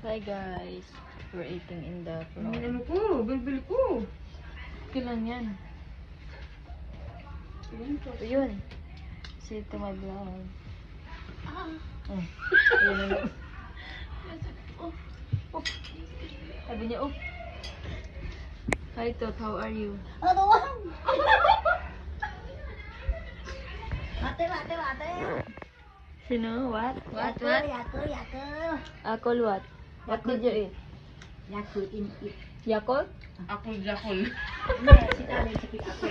Hi guys, we're eating in the floor. Ano ko? Bilbil ko. Kailan yan? Yun. See to my vlog. Oh. Yun na lang. Sabi niya, oh. Hi Tot, how are you? Mate. Sino? What? What? Yakult. Akol what? What did you eat? Yakult in it. Yakult? Akul-jakul. Si Tali sakit aku.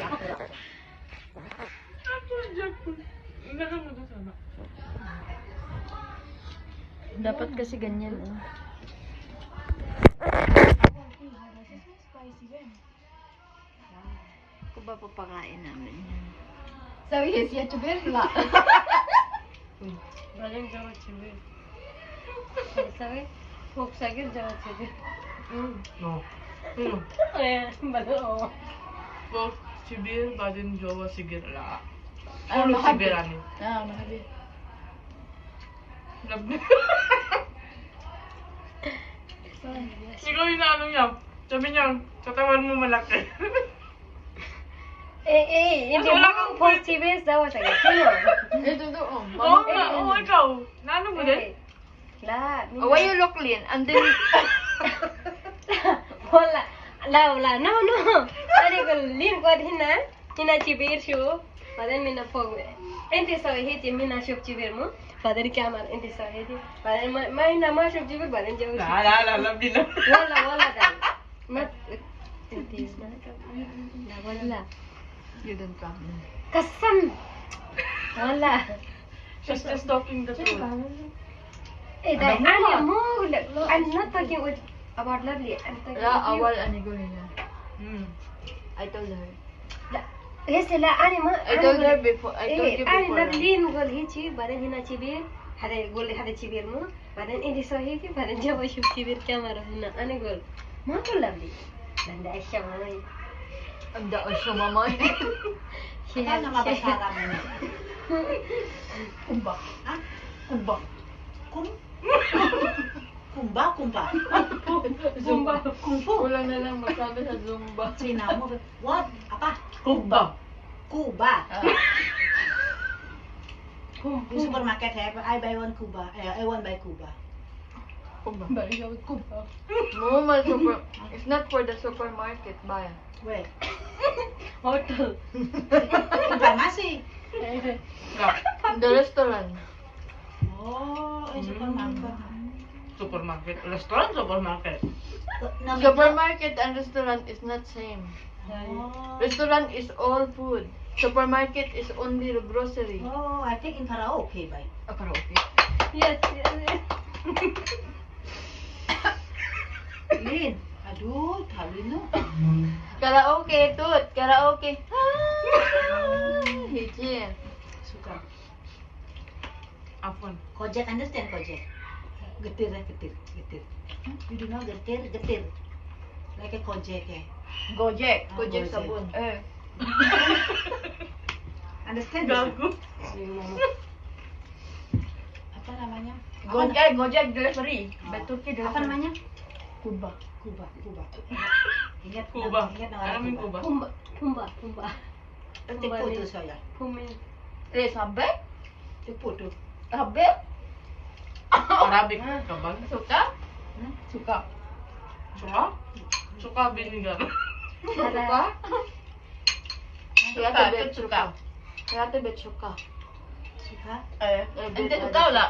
Akul-jakul. Naka mo doon sana. Dapat kasi ganyan, oh. Ako ba papakain namin yan? Sabi niya siya chubir la. Balang jawat chibir. Sabi, hope sagil jawat sabi. No. Ayan, balo. Pork chibir, badin jawa sigir la. Ah, Puro mahal. chibir ani. Ah, mahabi. Labi. Ikaw yung ano niya. Sabi niya, katawan mo malaki. Hindi Mas wala mo kang pork chibis daw sa kilo. Ito doon. Oo nga, oo ikaw. Nano mo din? La, Oh, why you look lean? And then wala. La, no. Tadi ko lim ko hina chibir shu. Padan mina pog. Enti sa hiti mina shop chibir mo. Padan kamar enti sa hiti. Padan mai na ma shop chibir padan jaw. La, labi na. Wala dan. Mat enti na. La wala. you don't come. Kasam. Wala. She's just talking the truth. That I'm not talking about lovely. I'm talking Yeah, with you. awal ani ko niya. I told her. Yes, la anima. I told her before. I told you Ani before. lovely mugol hichi, badan hina chibir. Hade gol hade chibir mo. Badan indi sahi ki badan jawa shub chibir kamera hina. Ani gol. Ma to lovely. Danda asya mamay. Ang daan siya mamay. She has Kumba. Ha? Kumba. Kumba. Zumba. Kungfu. Kulang na lang magsabi sa Zumba. China mo. What? Apa? Kuba. Cuba. Kumpu. Yung supermarket I buy one Cuba. I want buy Cuba. Bari ka kumpa. Normal super. It's not for the supermarket, buy. Where? Hotel. Pharmacy. The restaurant. Oh, ay supermarket. Supermarket. Restaurant, supermarket. Supermarket and restaurant is not same. Oh. Restaurant is all food. Supermarket is only the grocery. Oh, I think in karaoke buy. Karaoke. Yes. Lin. Aduh, tali no. Karaoke, tut. Karaoke. Hichi. Suka. Afwan. Kojek, understand Kojek? Getir. You do know getir. Like a Kojek eh. Gojek. Ah, Gojek Gojek. sabun. Understand? bisa? Gago. Apa namanya? Gojek delivery. Betul Apa namanya? Kuba. Kuba. Ingat Kuba. Ingat Alam mo nama yung Kuba? Kumba. Take photo saya. Kumin. Sabi? Take photo. Sabi? Arabic. Kabal. Suka? Suka. Suka? Suka vinegar. Suka? Suka, bet suka. Kaya bet suka. Suka? Hindi, suka wala.